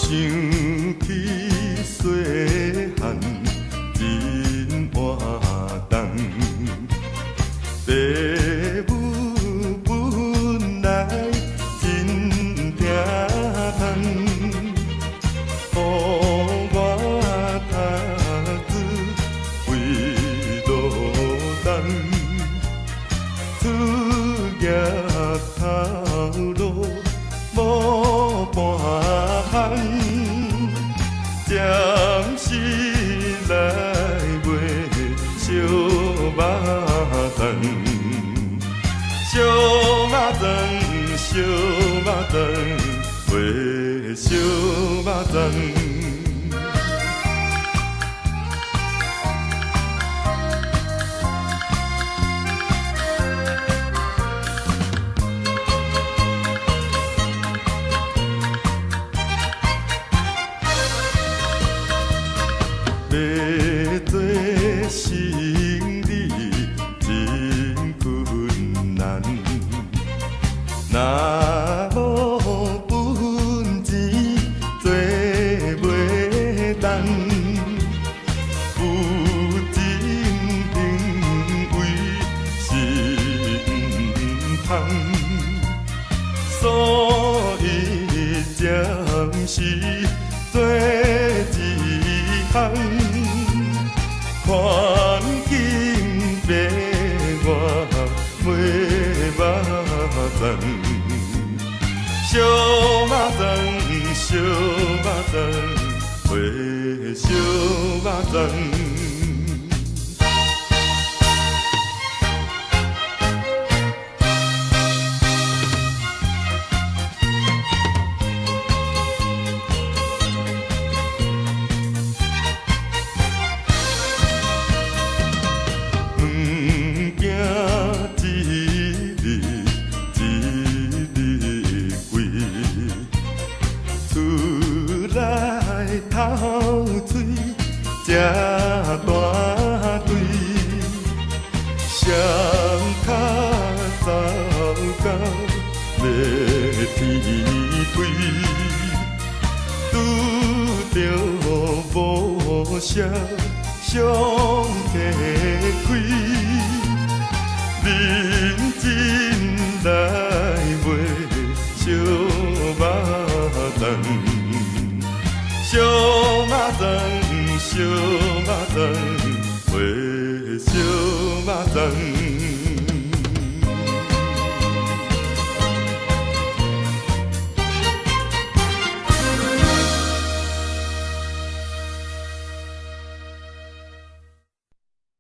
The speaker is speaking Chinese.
起细汉真活动，父母本来真疼痛，予我读书为路灯，出业头路无半项。暂时来卖小肉肠，小肉肠，小肉肠，卖小肉肠。要做生理真困难，若无本钱做袂当，有情行为是毋通，所以暂时做一项。环境变我卖肉肠，小肉肠，小肉肠，卖小肉肠。透水这大堆，双脚走到要天飞，拄着无少伤加开，认真来卖小肉肠。小肉肠，小肉肠，卖小肉肠。